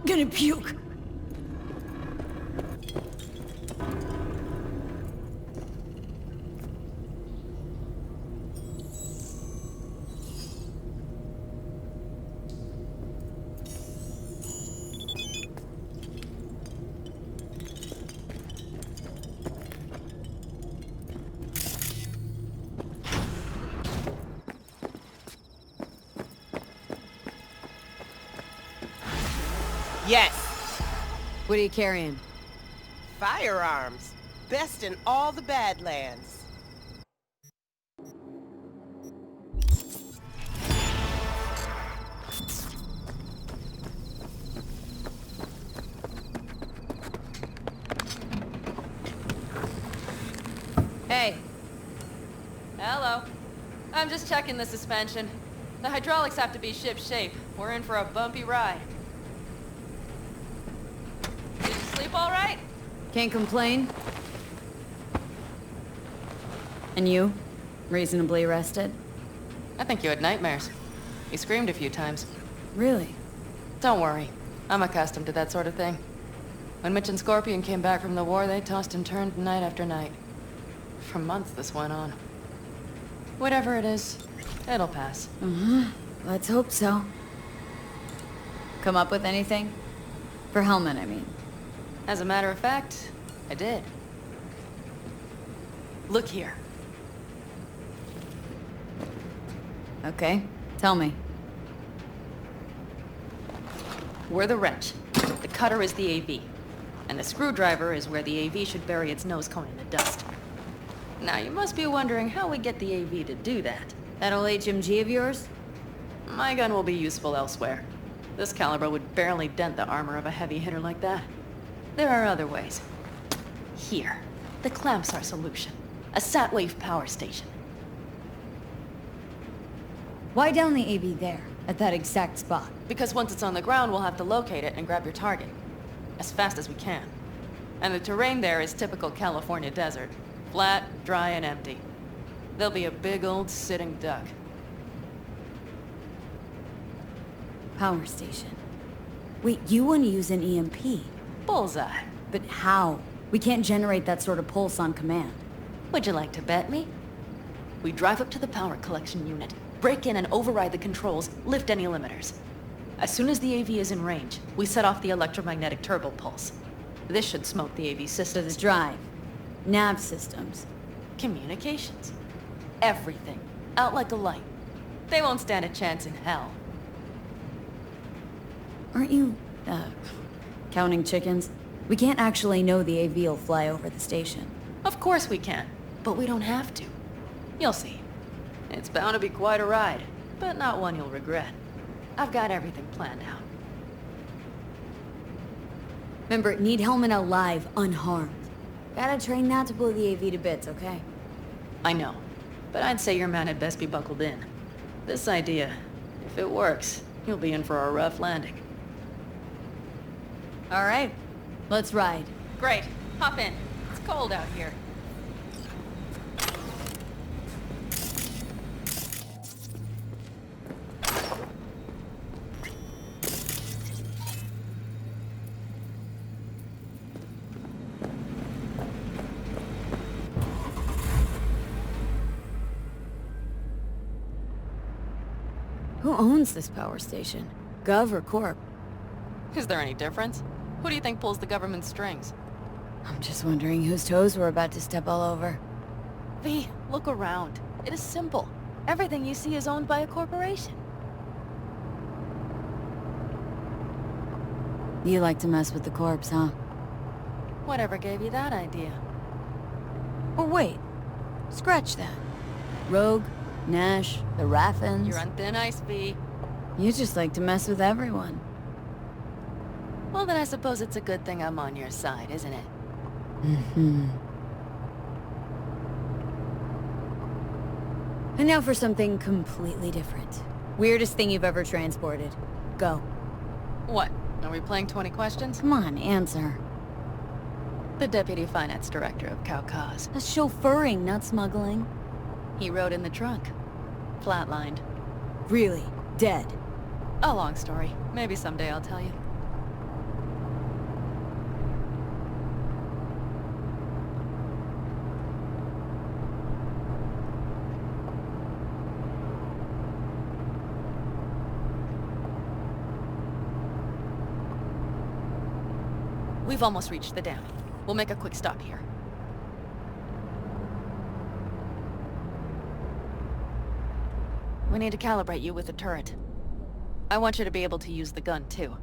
Gonna puke. Yes. What are you carrying? Firearms. Best in all the Badlands. Hey. Hello. I'm just checking the suspension. The hydraulics have to be ship-shape. We're in for a bumpy ride. Did you sleep all right? Can't complain. And you? Reasonably rested? I think you had nightmares. You screamed a few times. Really? Don't worry. I'm accustomed to that sort of thing. When Mitch and Scorpion came back from the war, they tossed and turned night after night. For months this went on. Whatever it is, it'll pass. Let's hope so. Come up with anything? For Hellman, I mean. As a matter of fact, I did. Look here. Okay, tell me. We're the wrench. The cutter is the AV. And the screwdriver is where the AV should bury its nose cone in the dust. Now, you must be wondering how we get the AV to do that. That old HMG of yours? My gun will be useful elsewhere. This caliber would barely dent the armor of a heavy hitter like that. There are other ways. Here. The clamp's our solution. A sat-wave power station. Why down the AV there, at that exact spot? Because once it's on the ground, we'll have to locate it and grab your target. As fast as we can. And the terrain there is typical California desert. Flat, dry, and empty. There'll be a big old sitting duck. Power station. Wait, you want to use an EMP? Bullseye. But how? We can't generate that sort of pulse on command. Would you like to bet me? We drive up to the power collection unit, break in and override the controls, lift any limiters. As soon as the AV is in range, we set off the electromagnetic turbo pulse. This should smoke the AV So systems. the drive, nav systems. Communications. Everything. Out like a light. They won't stand a chance in hell. Aren't you, counting chickens? We can't actually know the AV will fly over the station. Of course we can, but we don't have to. You'll see. It's bound to be quite a ride, but not one you'll regret. I've got everything planned out. Remember, need Hellman alive, unharmed. Gotta train not to blow the AV to bits, okay? I know, but I'd say your man had best be buckled in. This idea, if it works, you'll be in for a rough landing. All right, let's ride. Great. Hop in. It's cold out here. Who owns this power station? Gov or Corp? Is there any difference? Who do you think pulls the government's strings? I'm just wondering whose toes we're about to step all over. V, look around. It is simple. Everything you see is owned by a corporation. You like to mess with the corpse, huh? Whatever gave you that idea? Or wait, scratch that. Rogue, Nash, the Raffins. You're on thin ice, V. You just like to mess with everyone. Well, then I suppose it's a good thing I'm on your side, isn't it? Mm-hmm. And now for something completely different. Weirdest thing you've ever transported. Go. What? Are we playing 20 questions? Come on, answer. The Deputy Finance Director of Caucase. That's chauffeuring, not smuggling. He rode in the trunk. Flatlined. Really? Dead? A long story. Maybe someday I'll tell you. We've almost reached the dam. We'll make a quick stop here. We need to calibrate you with the turret. I want you to be able to use the gun, too.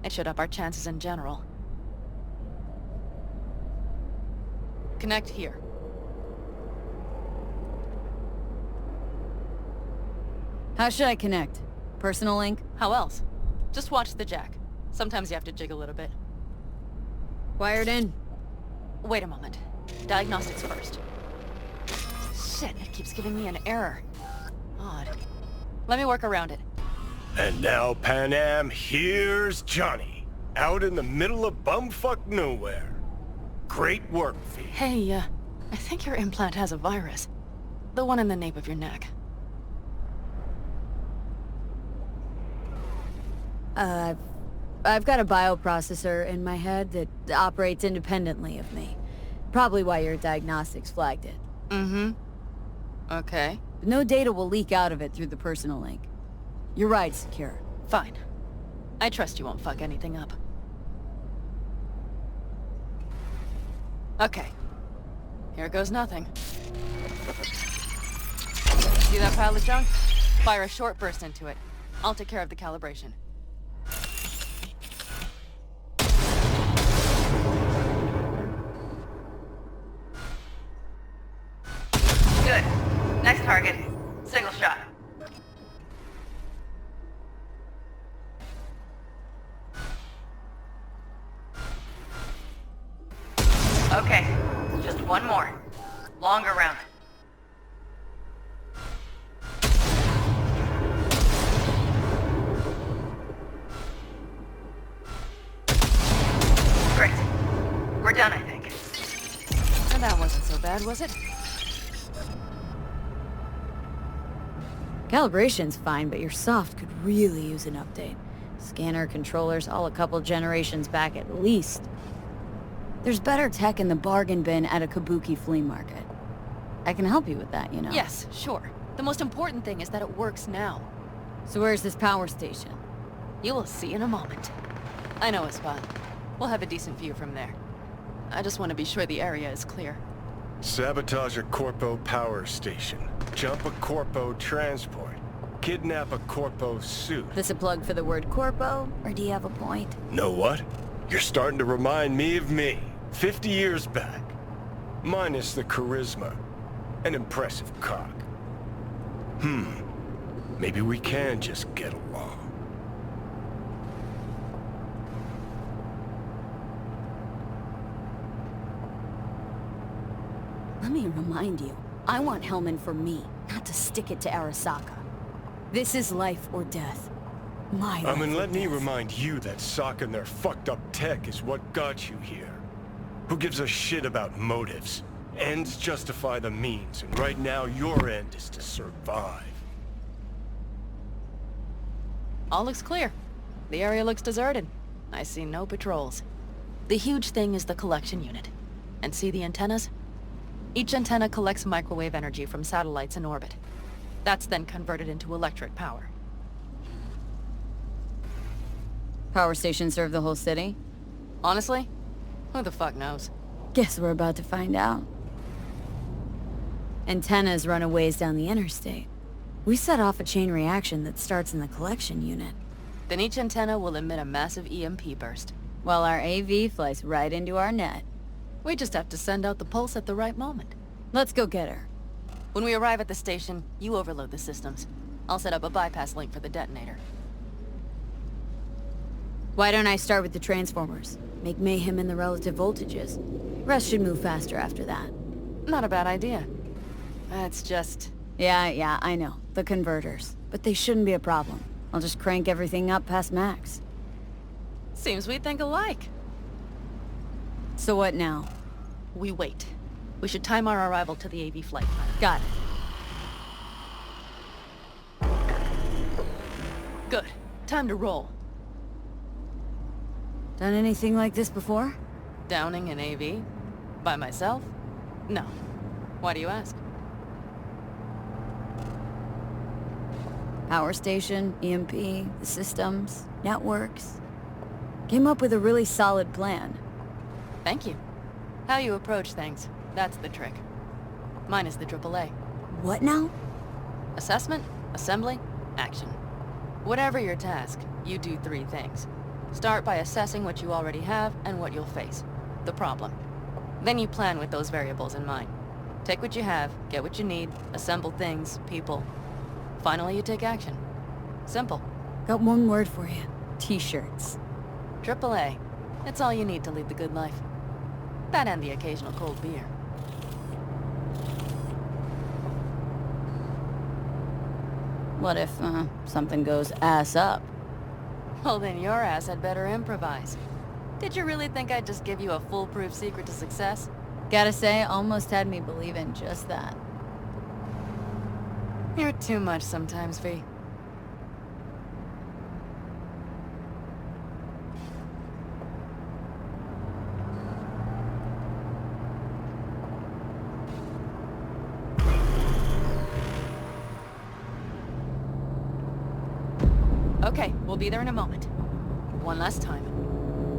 It should up our chances in general. Connect here. How should I connect? Personal link? How else? Just watch the jack. Sometimes you have to jig a little bit. Wired in. Wait a moment. Diagnostics first. Shit, it keeps giving me an error. Odd. Let me work around it. And now, Panam, here's Johnny. Out in the middle of bumfuck nowhere. Great work, V. Hey, I think your implant has a virus. The one in the nape of your neck. I've got a bioprocessor in my head that operates independently of me. Probably why your diagnostics flagged it. Mm-hmm. Okay. But no data will leak out of it through the personal link. Your ride's secure. Fine. I trust you won't fuck anything up. Okay. Here goes nothing. See that pile of junk? Fire a short burst into it. I'll take care of the calibration. Good. Next target. Single shot. Okay. Just one more. Longer round. Great. We're done, I think. And that wasn't so bad, was it? Calibration's fine, but your soft could really use an update. Scanner, controllers, all a couple generations back at least. There's better tech in the bargain bin at a kabuki flea market. I can help you with that, you know. Yes, sure. The most important thing is that it works now. So where's this power station? You will see in a moment. I know a spot. We'll have a decent view from there. I just want to be sure the area is clear. Sabotage a Corpo power station. Jump a Corpo transport. Kidnap a Corpo suit. This a plug for the word corpo, or do you have a point? Know what? You're starting to remind me of me, 50 years back. Minus the charisma. An impressive cock. Maybe we can just get along. Let me remind you, I want Hellman for me, not to stick it to Arasaka. This is life or death. My life And or let me death. remind you that Sokka and their fucked up tech is what got you here. Who gives a shit about motives? Ends justify the means, and right now your end is to survive. All looks clear. The area looks deserted. I see no patrols. The huge thing is the collection unit. And see the antennas? Each antenna collects microwave energy from satellites in orbit. That's then converted into electric power. Power stations serve the whole city? Honestly? Who the fuck knows? Guess we're about to find out. Antennas run a ways down the interstate. We set off a chain reaction that starts in the collection unit. Then each antenna will emit a massive EMP burst. While our AV flies right into our net. We just have to send out the pulse at the right moment. Let's go get her. When we arrive at the station, you overload the systems. I'll set up a bypass link for the detonator. Why don't I start with the transformers? Make mayhem in the relative voltages. Rest should move faster after that. Not a bad idea. It's just... Yeah, I know. The converters. But they shouldn't be a problem. I'll just crank everything up past max. Seems we think alike. So what now? We wait. We should time our arrival to the AV flight plan. Got it. Good. Time to roll. Done anything like this before? Downing an AV? By myself? No. Why do you ask? Power station, EMP, the systems, networks. Came up with a really solid plan. Thank you. How you approach things, that's the trick. Mine is the AAA. What now? Assessment, assembly, action. Whatever your task, you do 3 things. Start by assessing what you already have and what you'll face. The problem. Then you plan with those variables in mind. Take what you have, get what you need, assemble things, people. Finally, you take action. Simple. Got one word for you. T-shirts. AAA. It's all you need to lead the good life. That and the occasional cold beer. What if, something goes ass up? Well, then your ass had better improvise. Did you really think I'd just give you a foolproof secret to success? Gotta say, almost had me believe in just that. You're too much sometimes, V. Okay, we'll be there in a moment. One last time.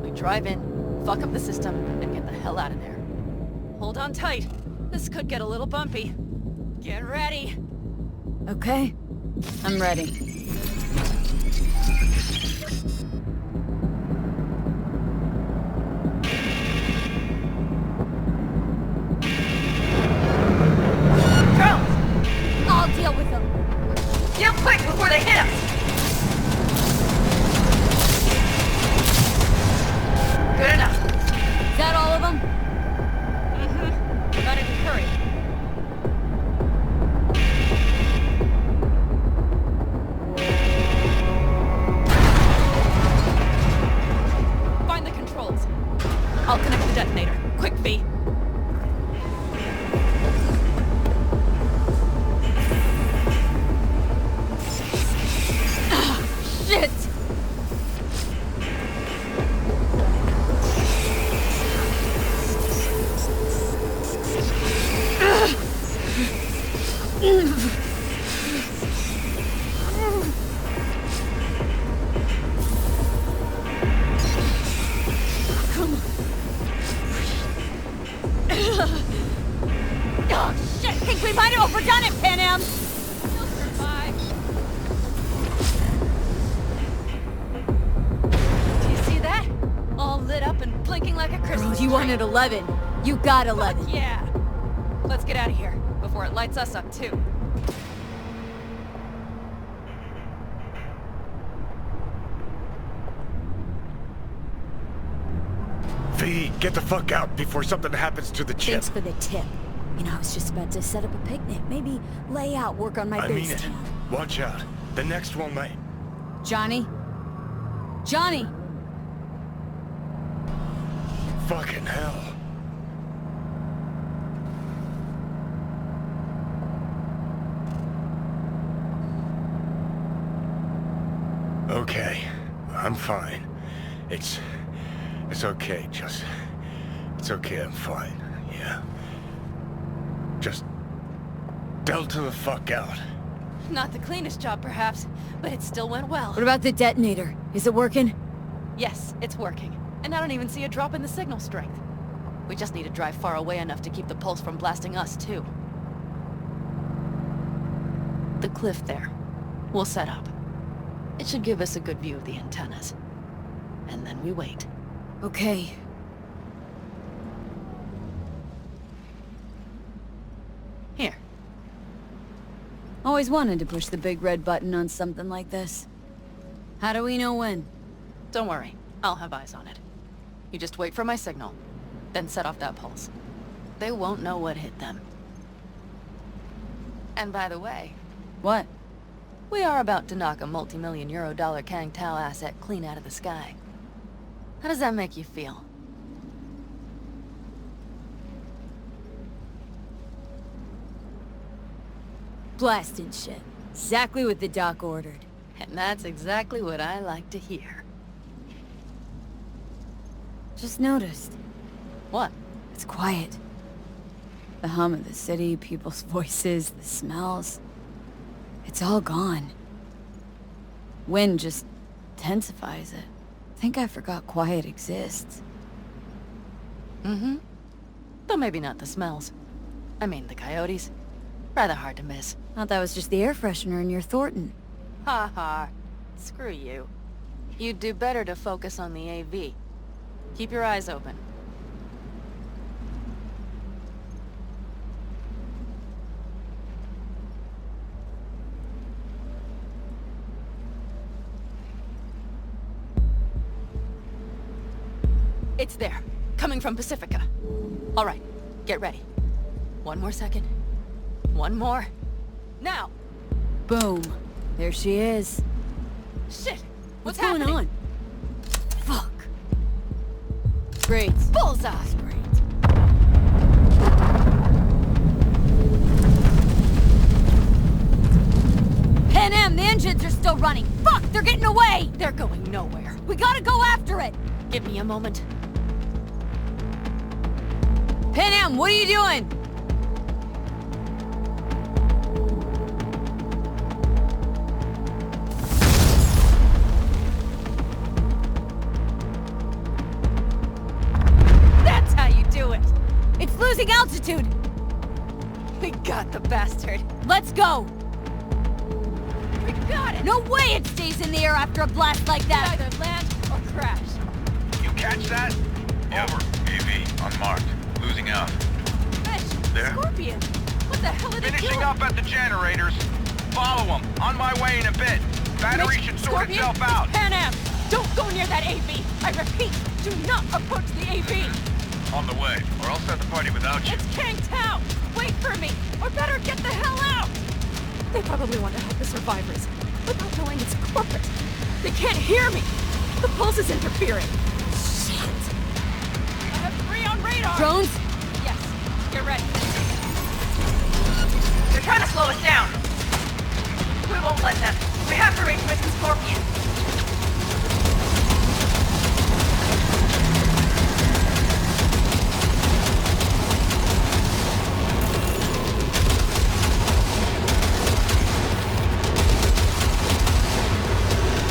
We drive in, fuck up the system, and get the hell out of there. Hold on tight. This could get a little bumpy. Get ready. Okay. I'm ready. I'll deal with them. Get quick before they hit us! Good enough. Is that all of them? Mm-hmm. Gotta hurry. Find the controls. I'll connect the detonator. Quick, V. Shit! Oh, shit! Think we might have overdone it, Panam! You'll survive. Do you see that? All lit up and blinking like a Christmas You tree. wanted 11. You got 11. Yeah. Let's get out of here before it lights us up too. V, get the fuck out before something happens to the chip. Thanks for the tip. You know, I was just about to set up a picnic. Maybe lay out, work on my I mean base it. team. Watch out. The next one might... Johnny? Johnny! Fucking hell. Okay. I'm fine. It's okay, just... It's okay, I'm fine. Yeah. Just... Delta the fuck out. Not the cleanest job, perhaps, but it still went well. What about the detonator? Is it working? Yes, it's working. And I don't even see a drop in the signal strength. We just need to drive far away enough to keep the pulse from blasting us, too. The cliff there. We'll set up. It should give us a good view of the antennas. And then we wait. Okay. Here. Always wanted to push the big red button on something like this. How do we know when? Don't worry. I'll have eyes on it. You just wait for my signal. Then set off that pulse. They won't know what hit them. And by the way... What? We are about to knock a multi-million euro-dollar Kang Tao asset clean out of the sky. How does that make you feel? Blasted shit. Exactly what the doc ordered. And that's exactly what I like to hear. Just noticed. What? It's quiet. The hum of the city, people's voices, the smells. It's all gone. Wind just intensifies it. Think I forgot quiet exists. Mm-hmm. Though maybe not the smells. I mean, the coyotes. Rather hard to miss. Thought that was just the air freshener in your Thornton. Ha ha. Screw you. You'd do better to focus on the AV. Keep your eyes open. It's there. Coming from Pacifica. All right. Get ready. One more second. One more. Now! Boom. There she is. Shit! What's happening? going on? Fuck. Great. Bullseye! Great. Panam, the engines are still running. Fuck, they're getting away! They're going nowhere. We gotta go after it! Give me a moment. Panam, what are you doing? That's how you do it! It's losing altitude! We got the bastard. Let's go! We got it! No way it stays in the air after a blast like that! Either land or crash. You catch that? Over. AV, unmarked. Losing out. Mitch! There? Scorpion! What the hell are they Finishing doing? up at the generators. Follow them. On my way in a bit. Battery Mitch, should sort Scorpion, itself out. it's Panam! Don't go near that AV! I repeat, do not approach the AV! On the way, or I'll start the party without you. It's Kang Tao! Wait for me, or better get the hell out! They probably want to help the survivors, without knowing it's corporate. They can't hear me! The pulse is interfering. Shit! I have 3 on radar! Drones? Yes, get ready. They're trying to slow us down. We won't let them. We have to reach Mitch and Scorpion.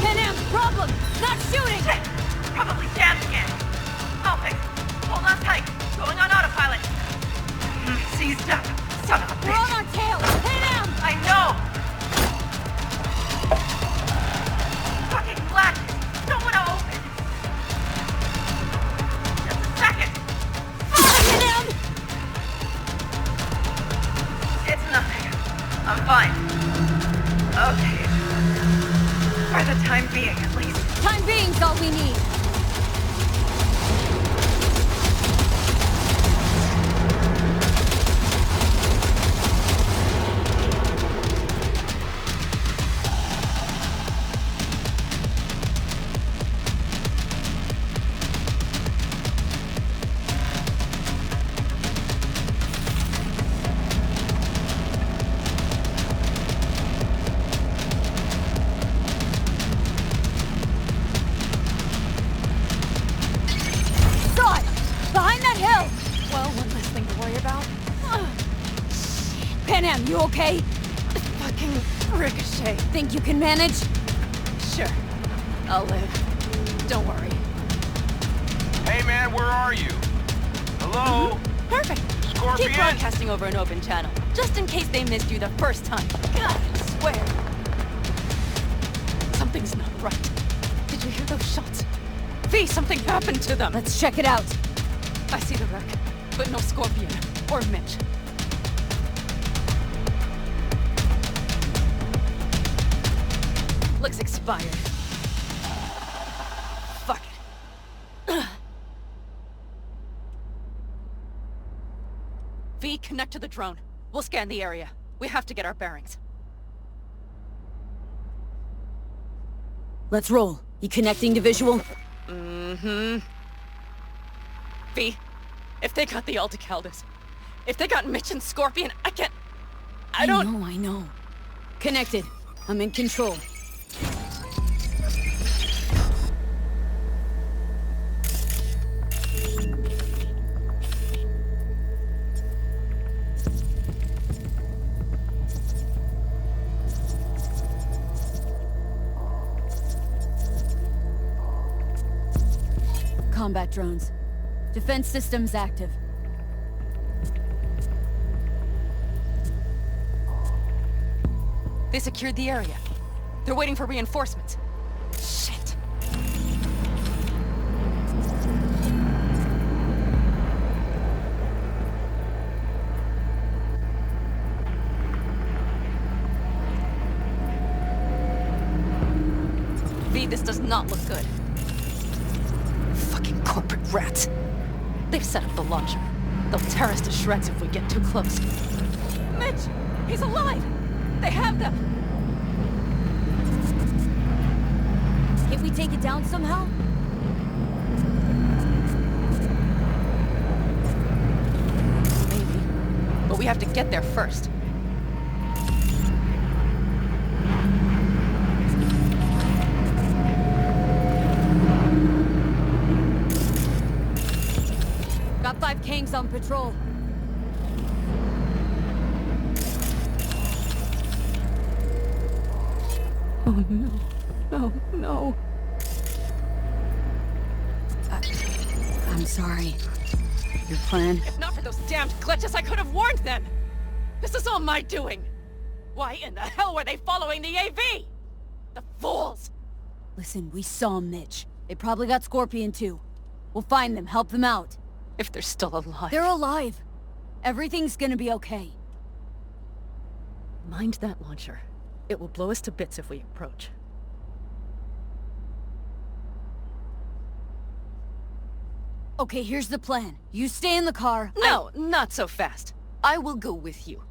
Panam, problem! Not shooting! Probably jammed again. I'll fix it. Hold on tight. Going on autopilot. Seized up. Son of a We're on bitch. our tail! Panam! I know! Fucking blackness! Don't want to open! Just a second! Panam! It's nothing. I'm fine. Okay. For the time being, at least. Time being's all we need. Saw it! Behind that hill! Well, one less thing to worry about. Panam, you okay? Fucking ricochet. Think you can manage? Sure. I'll live. Don't worry. Hey man, where are you? Hello? Perfect. Scorpion? Keep broadcasting over an open channel, just in case they missed you the first time. God, I swear. Something's not right. Did you hear those shots? V, something happened to them. Let's check it out. I see the wreck, but no Scorpion or Mitch. Looks expired. Fuck it. V, connect to the drone. We'll scan the area. We have to get our bearings. Let's roll. You connecting to visual? Mm-hmm. V, if they got the Aldecaldos, if they got Mitch and Scorpion, I don't... I know. Connected. I'm in control. combat drones. Defense systems active. They secured the area. They're waiting for reinforcements. Shit. V, this does not look good. Fucking corporate rats. They've set up the launcher. They'll tear us to shreds if we get too close. Mitch! He's alive! They have them! Can we take it down somehow? Maybe. But we have to get there first. Got 5 Kangs on patrol. Oh no. Oh no. I'm sorry. Your plan? If not for those damned glitches, I could have warned them! This is all my doing! Why in the hell were they following the AV? The fools! Listen, we saw Mitch. They probably got Scorpion too. We'll find them, help them out. If they're still alive. They're alive. Everything's gonna be okay. Mind that launcher. It will blow us to bits if we approach. Okay, here's the plan. You stay in the car. No, not so fast. I will go with you.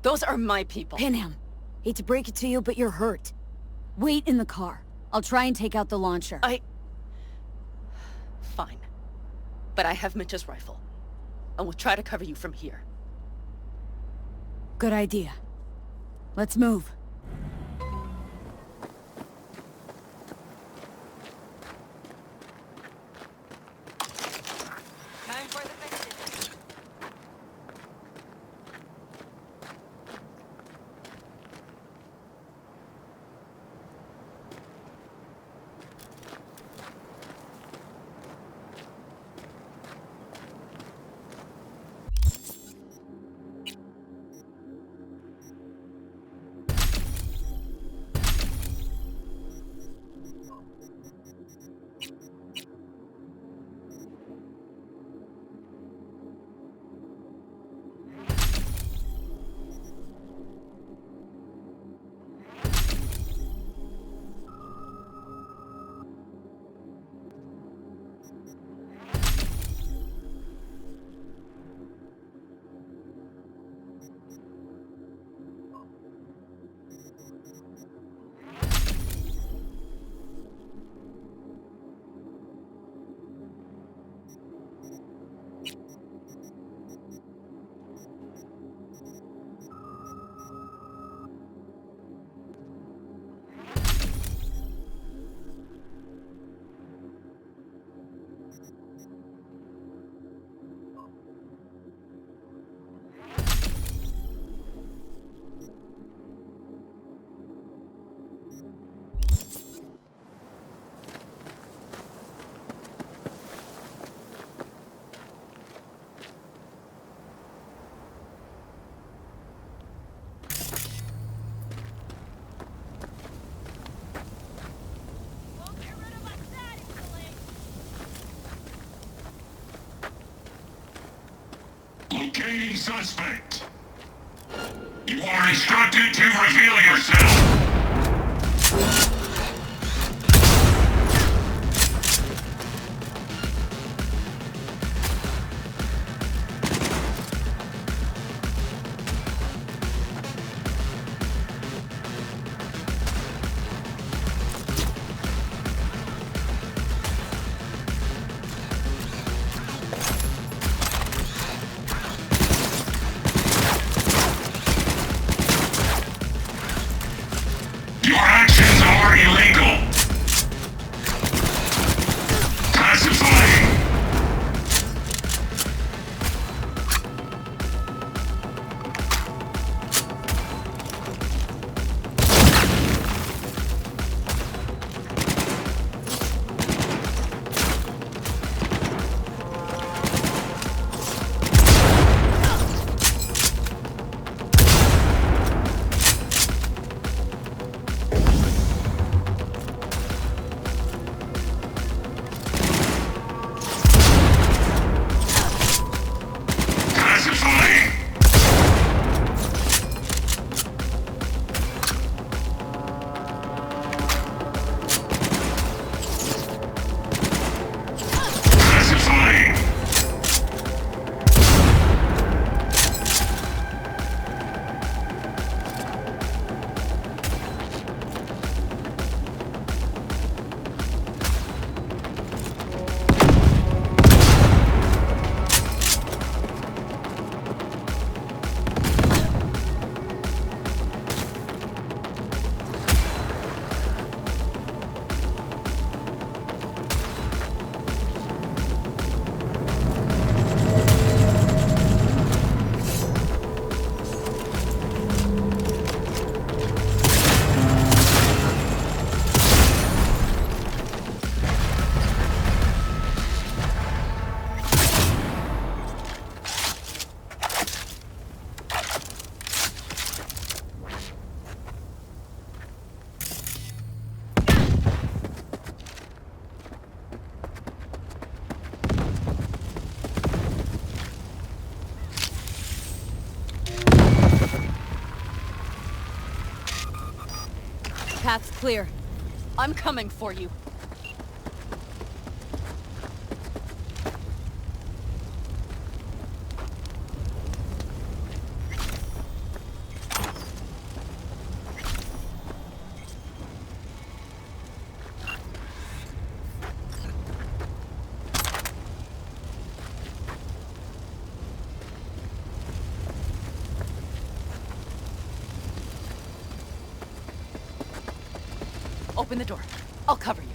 Those are my people. Panam, hate to break it to you, but you're hurt. Wait in the car. I'll try and take out the launcher. Fine. But I have Mitch's rifle. And we'll try to cover you from here. Good idea. Let's move. Time for the fixes. Locating suspect. You are instructed to reveal yourself. Path's clear. I'm coming for you. Open the door. I'll cover you.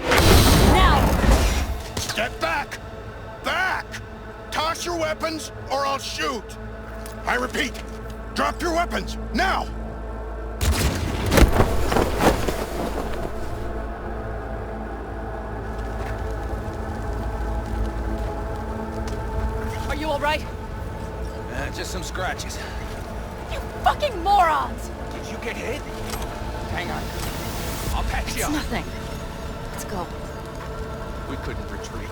Now! Get back! Back! Toss your weapons, or I'll shoot! I repeat, drop your weapons, now! Are you all right? Just some scratches. You fucking morons! Did you get hit? Hang on. I'll patch you It's up. nothing. Let's go. We couldn't retreat.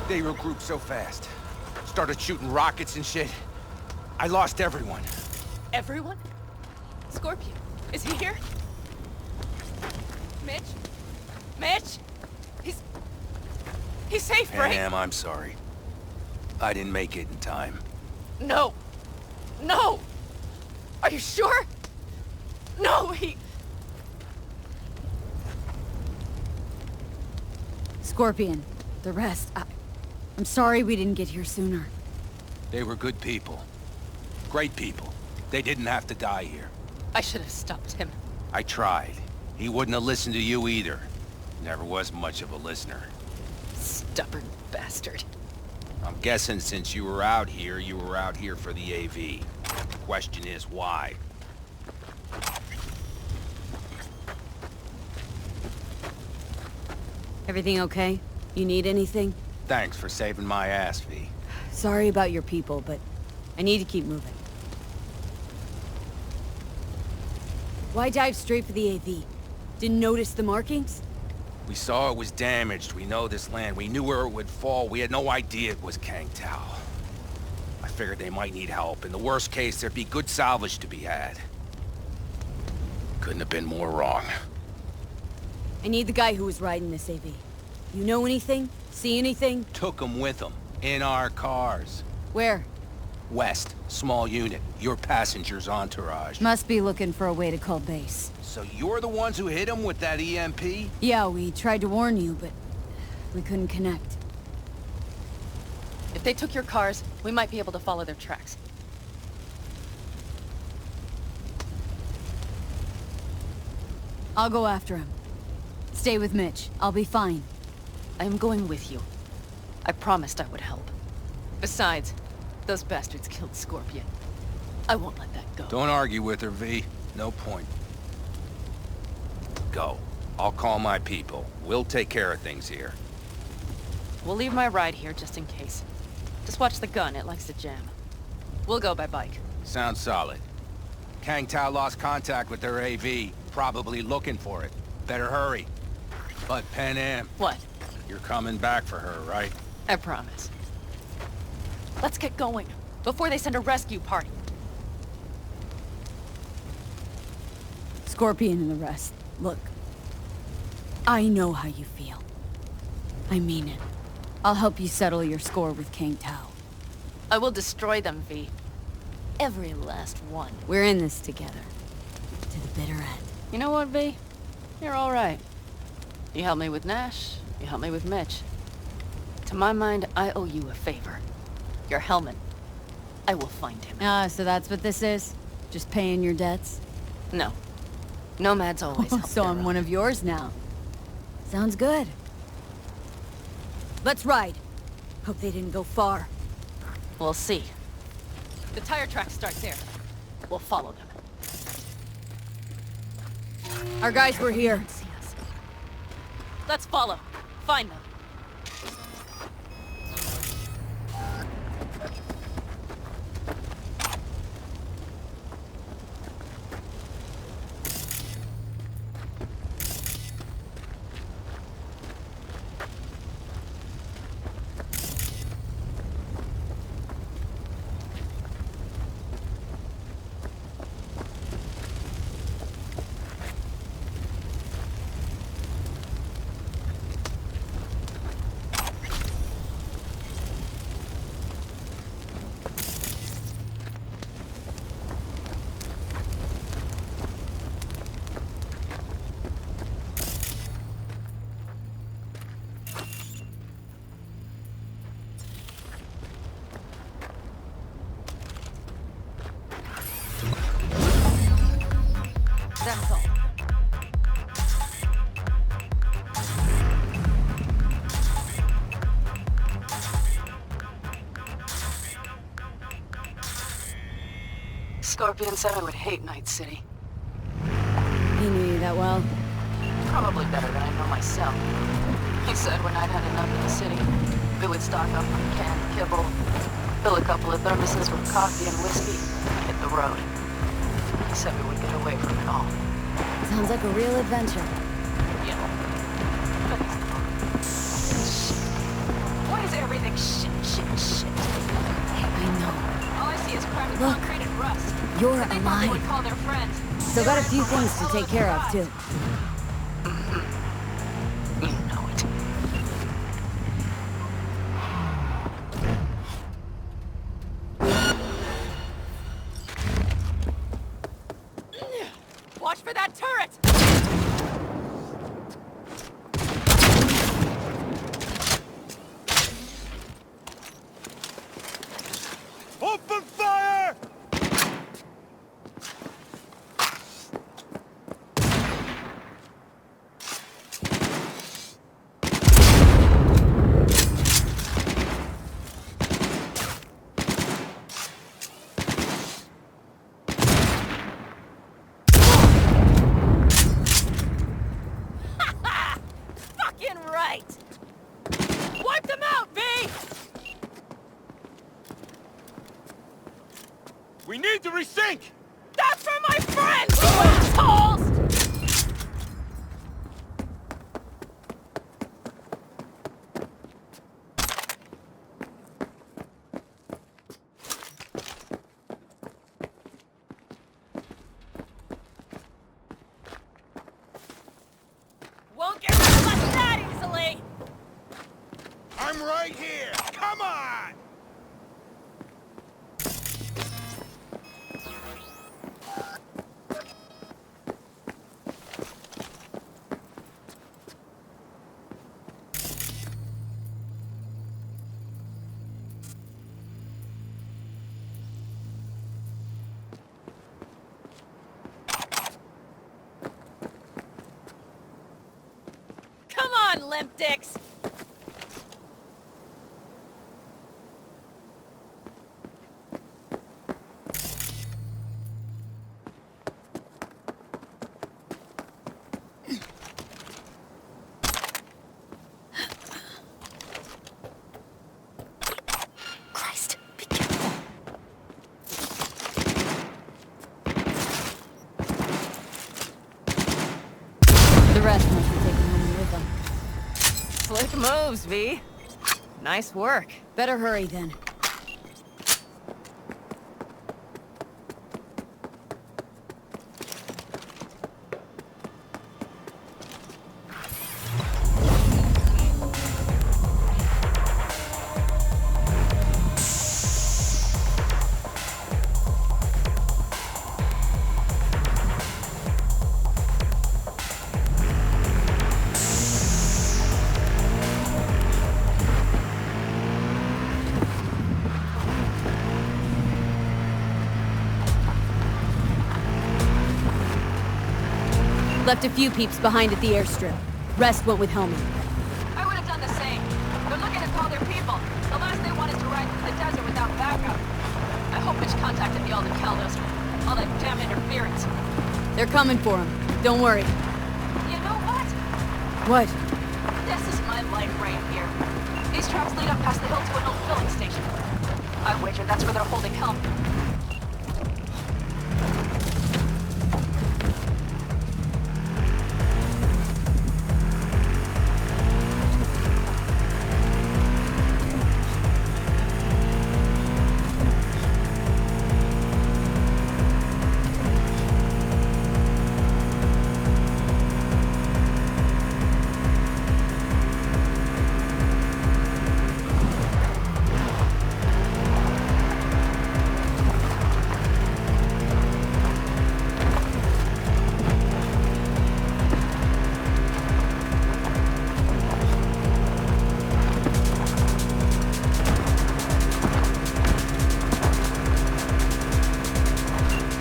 They regrouped so fast. Started shooting rockets and shit. I lost everyone. Everyone? Scorpion, is he here? Mitch? Mitch? He's safe, right? Panam, I'm sorry. I didn't make it in time. No! No! Are you sure? No, Scorpion, the rest, I'm sorry we didn't get here sooner. They were good people. Great people. They didn't have to die here. I should have stopped him. I tried. He wouldn't have listened to you either. Never was much of a listener. Stubborn bastard. I'm guessing since you were out here for the AV. Question is, why? Everything okay? You need anything? Thanks for saving my ass, V. Sorry about your people, but I need to keep moving. Why dive straight for the AV? Didn't notice the markings? We saw it was damaged. We know this land. We knew where it would fall. We had no idea it was Kang Tao. I figured they might need help. In the worst case, there'd be good salvage to be had. Couldn't have been more wrong. I need the guy who was riding this AV. You know anything? See anything? Took them with them. In our cars. Where? West. Small unit. Your passenger's entourage. Must be looking for a way to call base. So you're the ones who hit him with that EMP? Yeah, we tried to warn you, but we couldn't connect. If they took your cars, we might be able to follow their tracks. I'll go after him. Stay with Mitch. I'll be fine. I am going with you. I promised I would help. Besides, those bastards killed Scorpion. I won't let that go. Don't argue with her, V. No point. Go. I'll call my people. We'll take care of things here. We'll leave my ride here just in case. Just watch the gun, it likes to jam. We'll go by bike. Sounds solid. Kang Tao lost contact with their AV. Probably looking for it. Better hurry. But Panam, What? you're coming back for her, right? I promise. Let's get going, before they send a rescue party. Scorpion and the rest. Look. I know how you feel. I mean it. I'll help you settle your score with Kang Tao. I will destroy them, V. Every last one. We're in this together. To the bitter end. You know what, V? You're all right. You helped me with Nash, you helped me with Mitch. To my mind, I owe you a favor. Your Hellman. I will find him. Ah, so that's what this is? Just paying your debts? No. Nomads always help So their I'm own. one of yours now. Sounds good. Let's ride. Hope they didn't go far. We'll see. The tire tracks start there. We'll follow them. Our guys were here. See us. Let's follow. Find them. Scorpion said I would hate Night City. He knew you that well. Probably better than I know myself. He said when I'd had enough of the city, we would stock up on canned kibble, fill a couple of thermoses with coffee and whiskey, and hit the road. He said we would get away from it all. Sounds like a real adventure. You know. But he's not. Shit. Why is everything shit? I know. All I see is cracked Look. concrete and rust. You're But they thought they would alive. call their friends. Still got a few things to take care of, too. You know it. Watch for that turret! Open fire! Fucking right! Wipe them out, V! We need to resync! That's for my friends, you assholes! Won't get rid of us that easily! I'm right here! Come on! Come on, limp dicks! Christ, be careful. The rest must be taken home with them. Slick moves, V. Nice work. Better hurry, then. Left a few peeps behind at the airstrip. Rest went with Hellman. I would have done the same. They're looking to call their people. The last they want is to ride through the desert without backup. I hope Mitch contacted the Alden Caldos. All that damn interference. They're coming for him. Don't worry. You know what? What? This is my life right here. These tracks lead up past the hill to an old filling station. I wager that's where they're holding Hellman.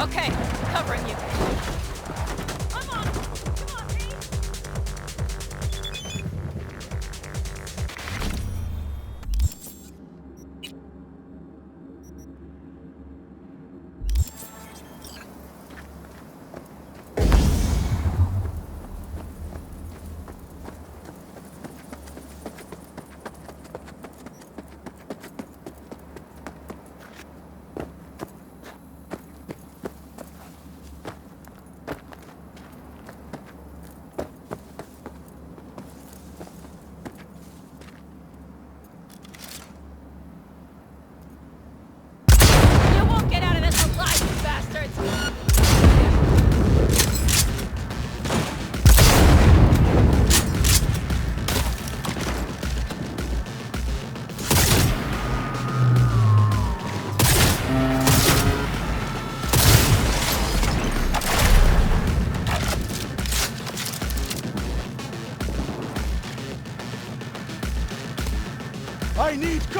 Okay, covering you. I'm on. Come on, V.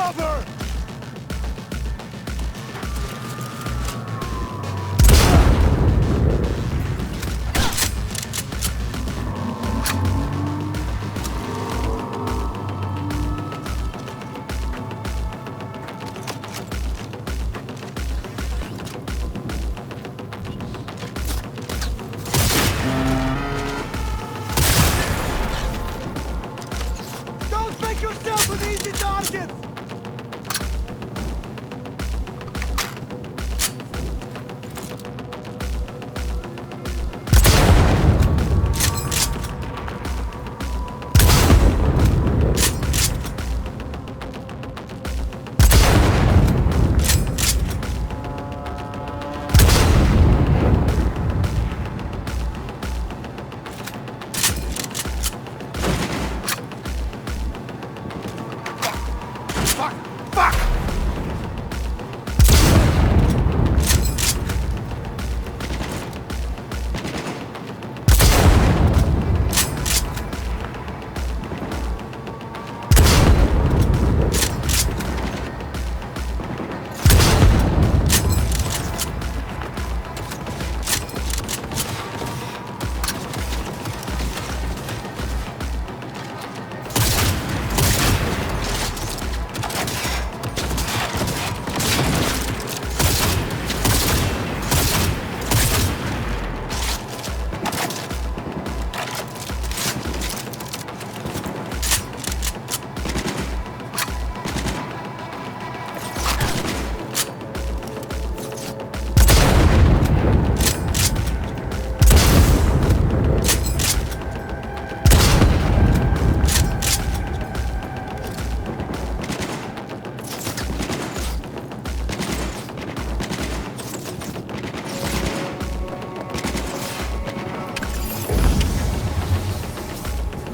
Cover! Don't make yourself an easy target! Fuck! Fuck!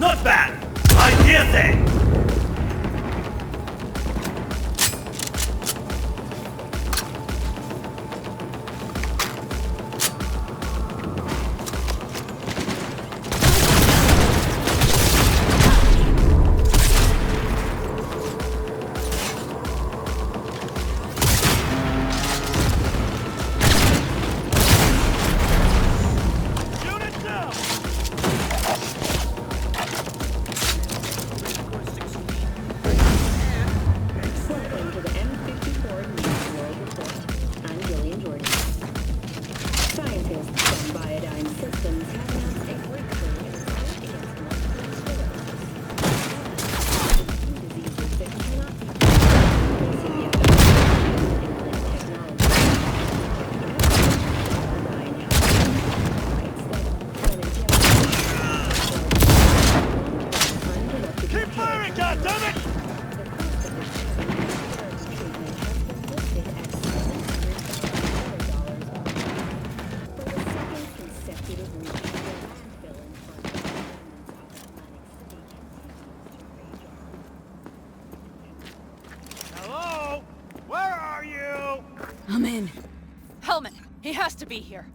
Not bad! Idea thing! Unit down! Welcome to the M54 News World Report. I'm Gillian Jordan. Scientists from Biodyne Systems have announced a breakthrough in research against multiple sclerosis. Diseases that cannot be cured using the implant technology. Biodyne writes that when injected, Keep firing, goddammit! Hello? Where are you? I'm in. Hellman, he has to be here.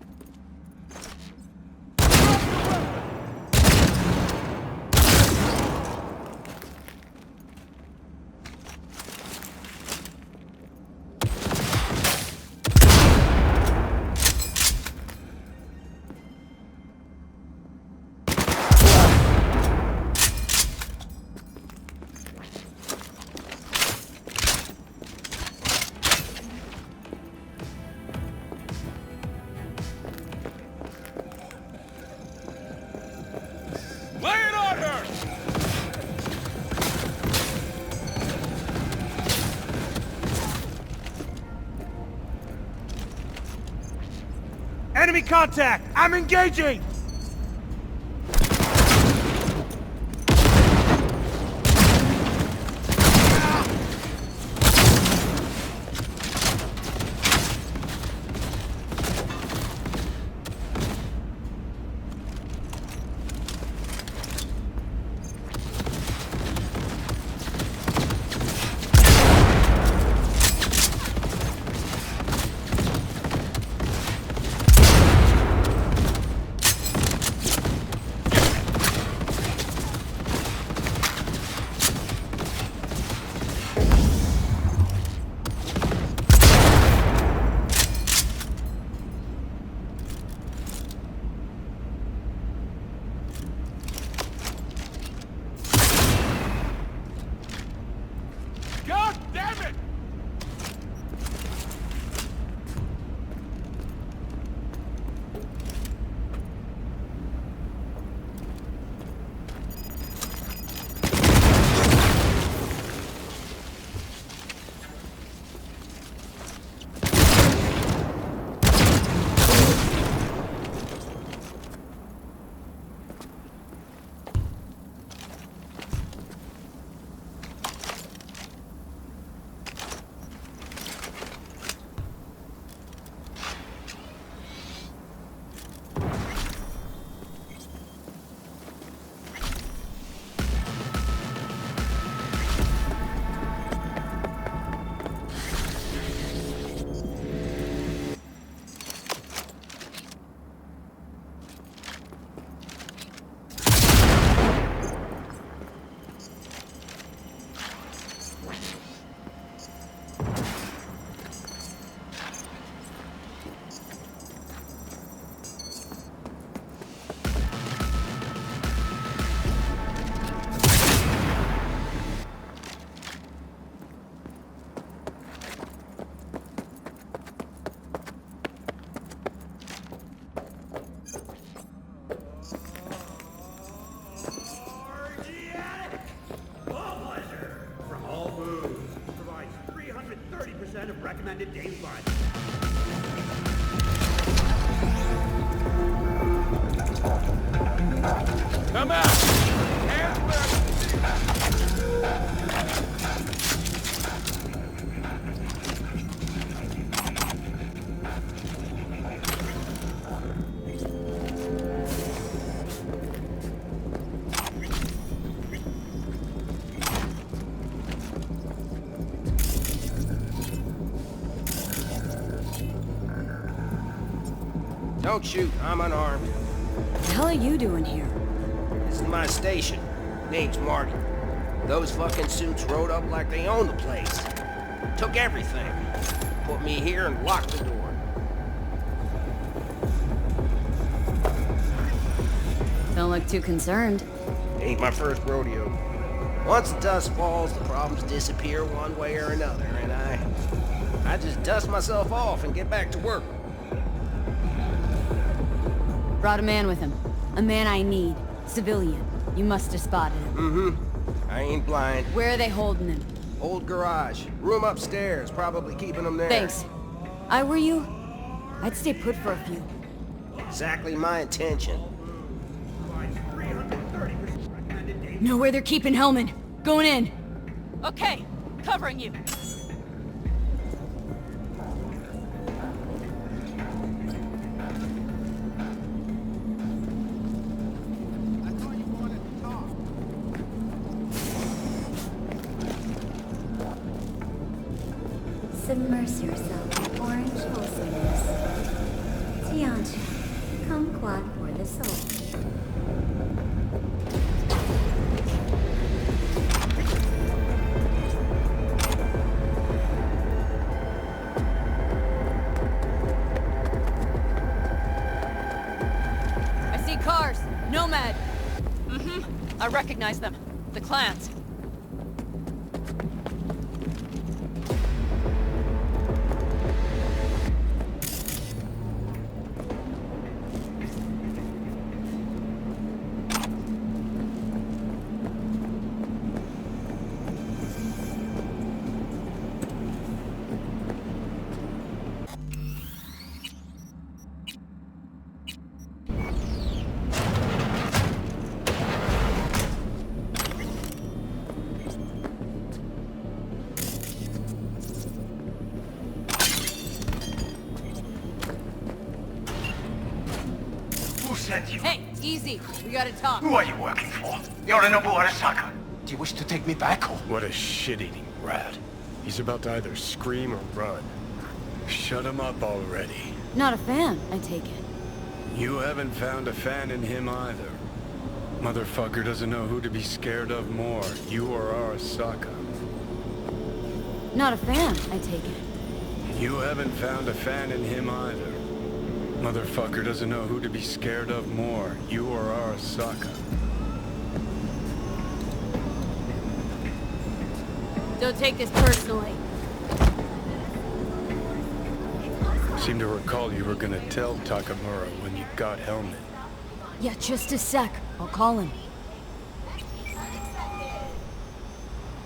Lay it on her! Enemy contact! I'm engaging! Come out! Hands where... Don't shoot, I'm unarmed. What the hell are you doing here? This is my station. Name's Marty. Those fucking suits rode up like they own the place. Took everything. Put me here and locked the door. Don't look too concerned. Ain't my first rodeo. Once the dust falls, the problems disappear one way or another, and I just dust myself off and get back to work. Brought a man with him. A man I need. Civilian. You must have spotted him. Mm-hmm. I ain't blind. Where are they holding him? Old garage. Room upstairs. Probably keeping him there. Thanks. I were you, I'd stay put for a few. Exactly my intention. Know where they're keeping Hellman. Going in. Okay, covering you. Submerge yourself in orange wholesomeness. Tiancha, kumquat for the soul. I see cars. Nomad. I recognize them. The clans. Who sent you? Hey, easy. We gotta talk. Who are you working for? Yorinobu Arasaka. Do you wish to take me back home? What a shit-eating rat. He's about to either scream or run. Shut him up already. Not a fan, I take it. You haven't found a fan in him either. Motherfucker doesn't know who to be scared of more, you or Arasaka. Not a fan, I take it. You haven't found a fan in him either. Motherfucker doesn't know who to be scared of more, you or Arasaka. Don't take this personally. Seem to recall you were gonna tell Takemura when you got Hellman. Yeah, just a sec. I'll call him.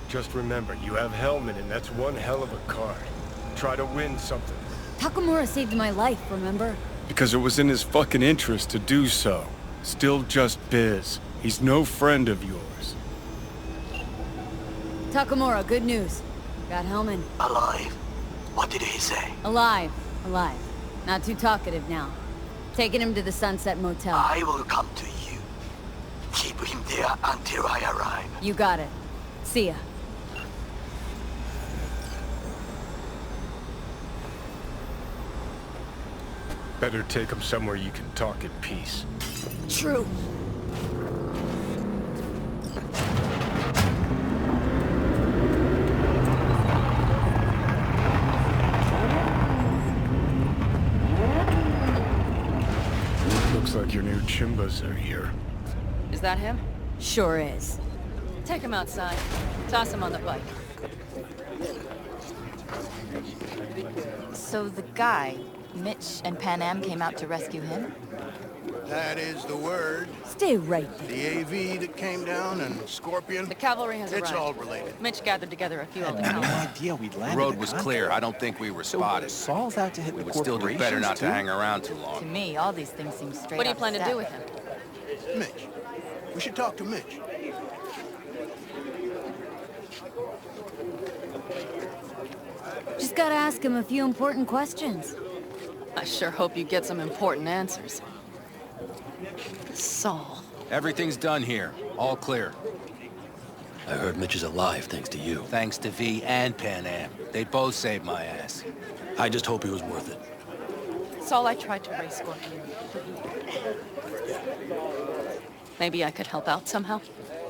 Just remember, you have Hellman and that's one hell of a card. Try to win something. Takemura saved my life, remember? Because it was in his fucking interest to do so. Still just biz. He's no friend of yours. Takemura, good news. Got Hellman. Alive? What did he say? Alive. Alive. Not too talkative now. Taking him to the Sunset Motel. I will come to you. Keep him there until I arrive. You got it. See ya. Better take him somewhere you can talk in peace. True. Looks like your new chimbas are here. Is that him? Sure is. Take him outside. Toss him on the bike. So the guy, Mitch and Panam came out to rescue him? That is the word. Stay right there. The AV that came down and Scorpion. The cavalry has It's arrived. all related. Mitch gathered together a few of No them. idea we'd The landed road the was contact. clear. I don't think we were spotted. Saul's out to hit We the would still do better not to corporations, hang around too To long. me, all these things seem straight What do you out plan to set. do with him? Mitch, We should talk to Mitch. Just gotta ask him a few important questions. I sure hope you get some important answers. Saul. Everything's done here. All clear. I heard Mitch is alive thanks to you. Thanks to V and Panam. They both saved my ass. I just hope it was worth it. Saul, I tried to raise Scorpion. Maybe I could help out somehow?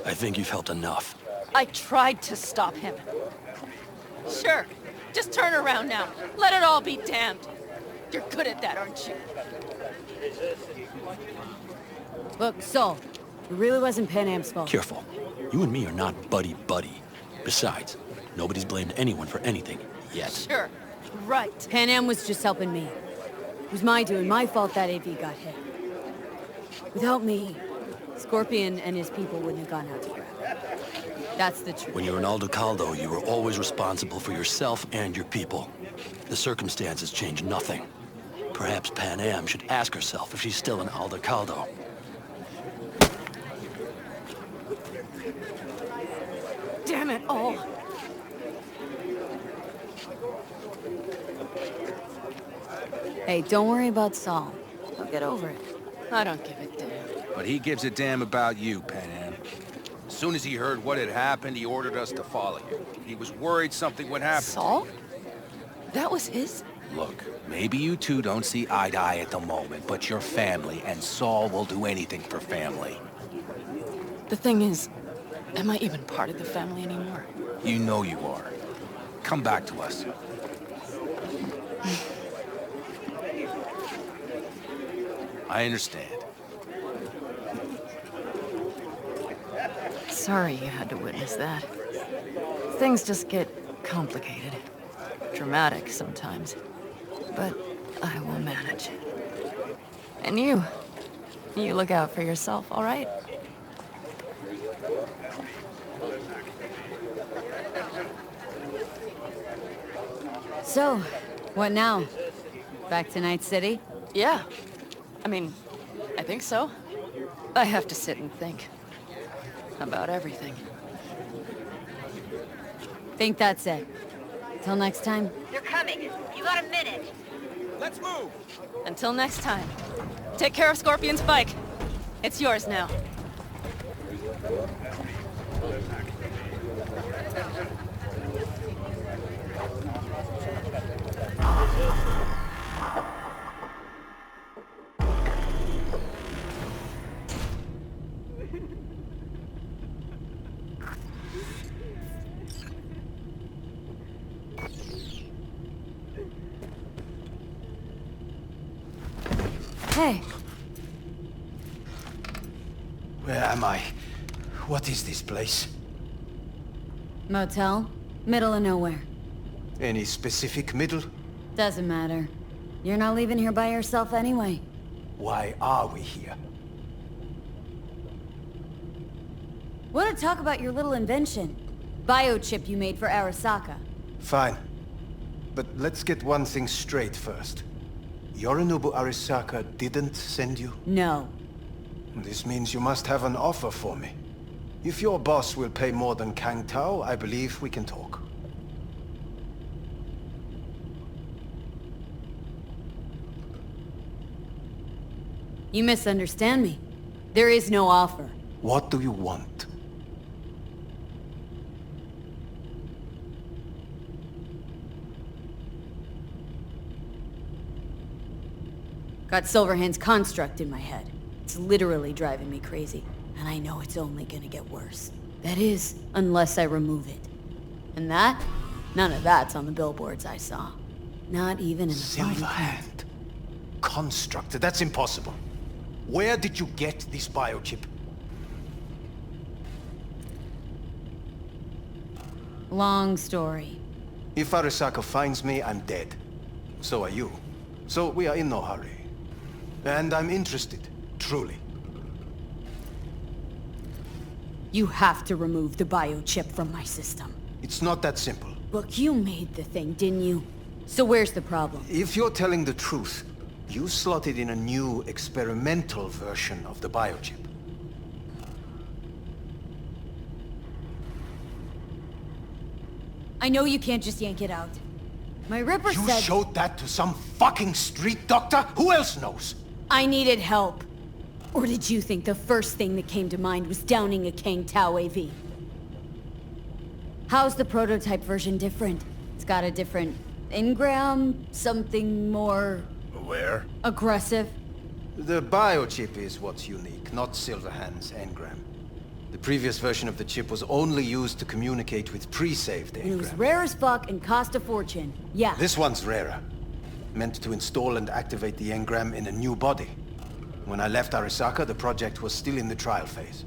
I think you've helped enough. I tried to stop him. Sure. Just turn around now. Let it all be damned. You're good at that, aren't you? Look, Saul, it really wasn't Panam's fault. Careful. You and me are not buddy-buddy. Besides, nobody's blamed anyone for anything, yet. Sure. Right. Panam was just helping me. It was my doing, my fault that AV got hit. Without me, Scorpion and his people wouldn't have gone out to grab it. That's the truth. When you're in Aldo Caldo, you were always responsible for yourself and your people. The circumstances change nothing. Perhaps Panam should ask herself if she's still in Aldo Caldo. Damn it all. Hey, don't worry about Saul. He'll get over it. I don't give a damn. But he gives a damn about you, Panam. As soon as he heard what had happened, he ordered us to follow you. He was worried something would happen. Saul? That was his? Look, maybe you two don't see eye to eye at the moment, but you're family, and Saul will do anything for family. The thing is, am I even part of the family anymore? You know you are. Come back to us. I understand. Sorry you had to witness that. Things just get complicated. Dramatic sometimes. But I will manage. And you look out for yourself, all right? So, what now? Back to Night City? Yeah. I mean, I think so. I have to sit and think. About everything. Think that's it. Till next time? They're coming. You got a minute. Let's move! Until next time. Take care of Scorpion's bike. It's yours now. Hey. Where am I? What is this place? Motel? Middle of nowhere. Any specific middle? Doesn't matter. You're not leaving here by yourself anyway. Why are we here? Want to talk about your little invention? Biochip you made for Arasaka. Fine. But let's get one thing straight first. Yorinobu Arasaka didn't send you? No. This means you must have an offer for me. If your boss will pay more than Kang Tao, I believe we can talk. You misunderstand me. There is no offer. What do you want? Got Silverhand's construct in my head. It's literally driving me crazy. And I know it's only gonna get worse. That is, unless I remove it. And that? None of that's on the billboards I saw. Not even in the fine print. Silverhand. Construct. That's impossible. Where did you get this biochip? Long story. If Arasaka finds me, I'm dead. So are you. So we are in no hurry. And I'm interested, truly. You have to remove the biochip from my system. It's not that simple. Look, you made the thing, didn't you? So where's the problem? If you're telling the truth, you slotted in a new experimental version of the biochip. I know you can't just yank it out. My Ripper You said... showed that to some fucking street doctor? Who else knows? I needed help. Or did you think the first thing that came to mind was downing a Kang Tao AV? How's the prototype version different? It's got a different engram, something more... Aware? aggressive? The biochip is what's unique, not Silverhand's engram. The previous version of the chip was only used to communicate with pre-saved And it was engrams. rare as fuck and cost a fortune. Yeah. This one's rarer. Meant to install and activate the engram in a new body. When I left Arasaka, the project was still in the trial phase.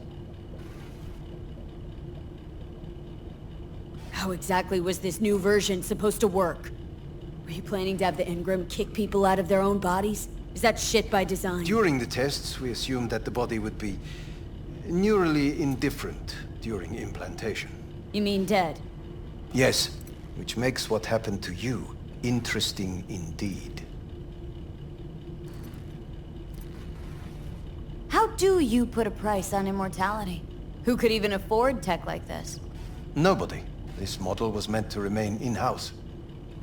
How exactly was this new version supposed to work? Were you planning to have the engram kick people out of their own bodies? Is that shit by design? During the tests, we assumed that the body would be neurally indifferent during implantation. You mean dead? Yes, which makes what happened to you interesting indeed. How do you put a price on immortality? Who could even afford tech like this? Nobody. This model was meant to remain in-house.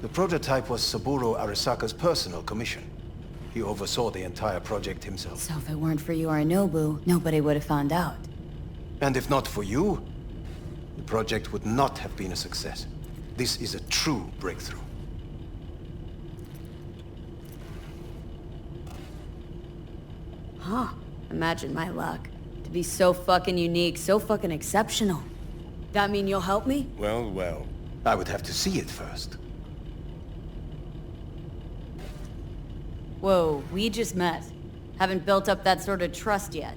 The prototype was Saburo Arasaka's personal commission. He oversaw the entire project himself. So if it weren't for Yorinobu, nobody would have found out. And if not for you, the project would not have been a success. This is a true breakthrough. Huh. Imagine my luck. To be so fucking unique, so fucking exceptional. That mean you'll help me? Well, well. I would have to see it first. Whoa, we just met. Haven't built up that sort of trust yet.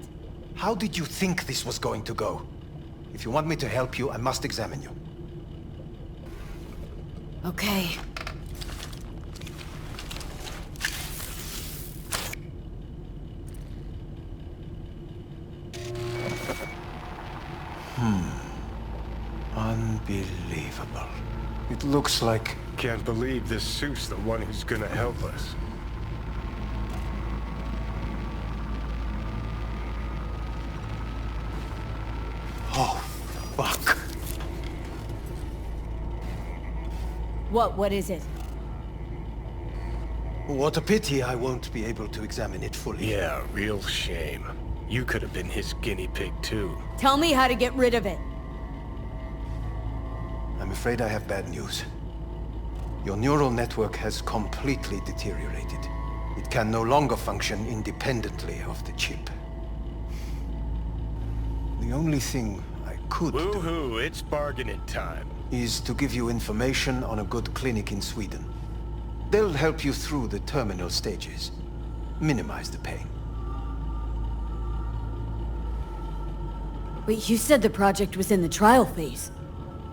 How did you think this was going to go? If you want me to help you, I must examine you. Okay. Unbelievable. It looks like... Can't believe this suit's the one who's gonna help us. Oh, fuck. What is it? What a pity I won't be able to examine it fully. Yeah, real shame. You could have been his guinea pig too. Tell me how to get rid of it. I'm afraid I have bad news. Your neural network has completely deteriorated. It can no longer function independently of the chip. The only thing I could do Woohoo, it's bargaining time. is to give you information on a good clinic in Sweden. They'll help you through the terminal stages. Minimize the pain. Wait, you said the project was in the trial phase.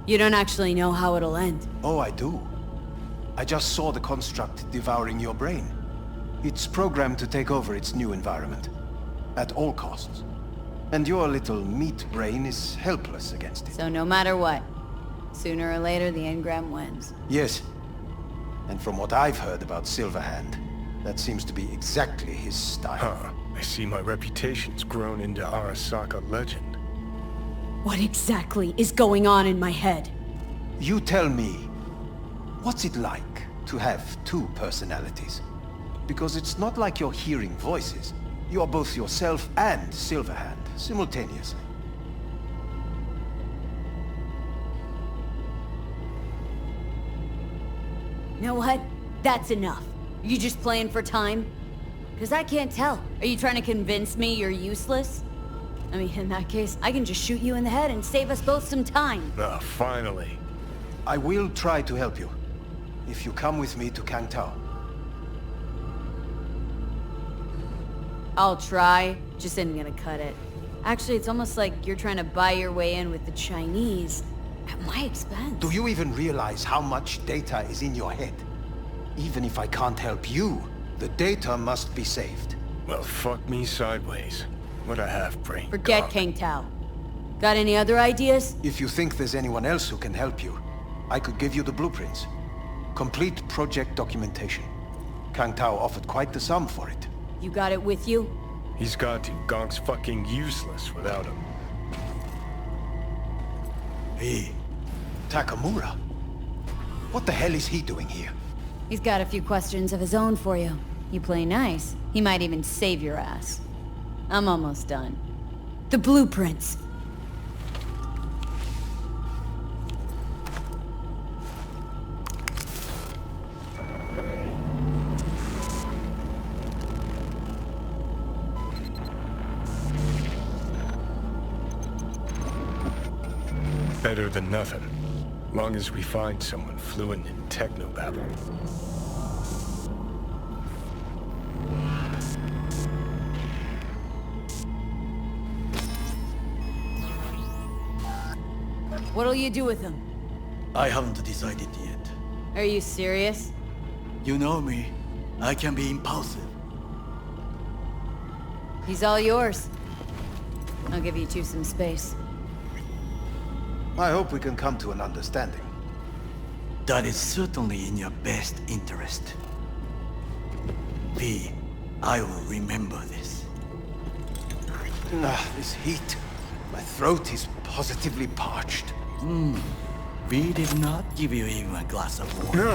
You don't actually know how it'll end. Oh, I do. I just saw the construct devouring your brain. It's programmed to take over its new environment. At all costs. And your little meat brain is helpless against it. So no matter what, sooner or later the engram wins. Yes. And from what I've heard about Silverhand, that seems to be exactly his style. Huh. I see my reputation's grown into Arasaka legend. What exactly is going on in my head? You tell me, what's it like to have two personalities? Because it's not like you're hearing voices. You are both yourself and Silverhand, simultaneously. You know what? That's enough. You just playing for time? Because I can't tell. Are you trying to convince me you're useless? I mean, in that case, I can just shoot you in the head and save us both some time. Ah, finally. I will try to help you, if you come with me to Kang Tao. I'll try, just ain't gonna cut it. Actually, it's almost like you're trying to buy your way in with the Chinese, at my expense. Do you even realize how much data is in your head? Even if I can't help you, the data must be saved. Well, fuck me sideways. What a half-brain. Forget Kang Tao. Got any other ideas? If you think there's anyone else who can help you, I could give you the blueprints. Complete project documentation. Kang Tao offered quite the sum for it. You got it with you? He's got to. Gonk's fucking useless without him. Hey, Takemura. What the hell is he doing here? He's got a few questions of his own for you. You play nice, he might even save your ass. I'm almost done. The blueprints. Better than nothing. Long as we find someone fluent in technobabble. What'll you do with him? I haven't decided yet. Are you serious? You know me. I can be impulsive. He's all yours. I'll give you two some space. I hope we can come to an understanding. That is certainly in your best interest. V, I will remember this. This heat. My throat is positively parched. V did not give you even a glass of water.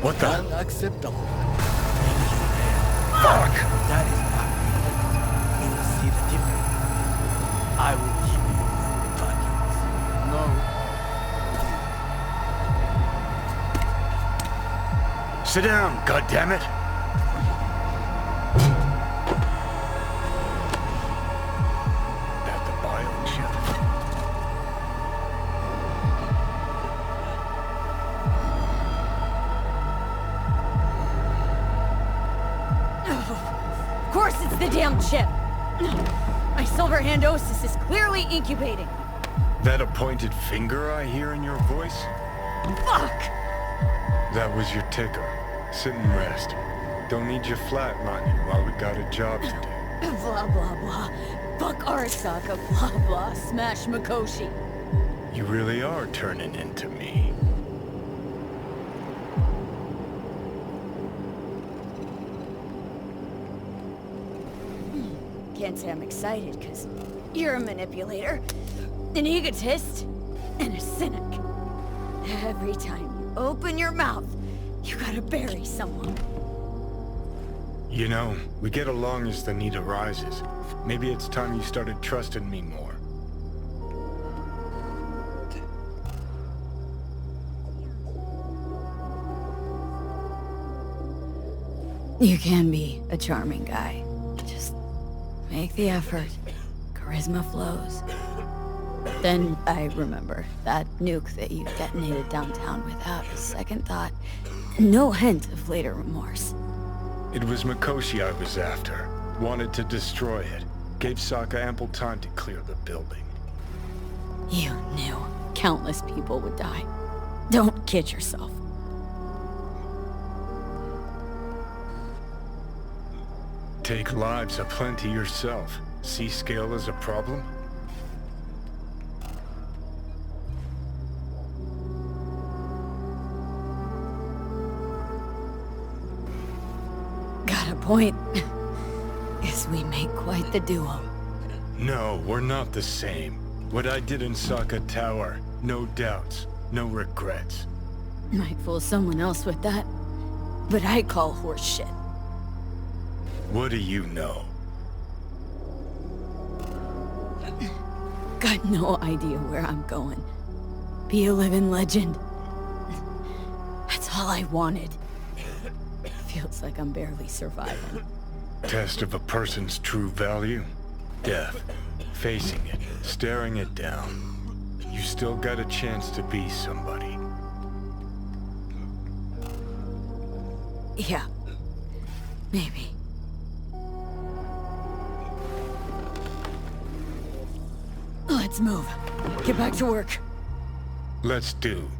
What the? Unacceptable. Fuck! That is not me. You will see the difference. I will give you buckets. No. Sit down, goddammit! At the biochip. Of course it's the damn chip! My Silverhandosis is clearly incubating. That a pointed finger I hear in your voice? Fuck! That was your ticker. Sit and rest. Don't need you flatlining while we got a job to do. Blah, blah, blah. Fuck Arasaka, blah, blah. Smash Mikoshi. You really are turning into me. Can't say I'm excited, because you're a manipulator, an egotist, and a cynic. Every time you open your mouth, you gotta bury someone. You know, we get along as the need arises. Maybe it's time you started trusting me more. You can be a charming guy. Just make the effort. Charisma flows. Then I remember that nuke that you detonated downtown without a second thought. No hint of later remorse. It was Mikoshi I was after. Wanted to destroy it. Gave Sokka ample time to clear the building. You knew countless people would die. Don't kid yourself. Take lives aplenty yourself. See scale as a problem? Got a point. Guess we make quite the duo. No, we're not the same. What I did in Sokka Tower, no doubts, no regrets. Might fool someone else with that, but I call horse shit. What do you know? Got no idea where I'm going. Be a living legend. That's all I wanted. Feels like I'm barely surviving. Test of a person's true value? Death. Facing it, staring it down. You still got a chance to be somebody. Yeah. Maybe. Let's move. Get back to work. Let's do.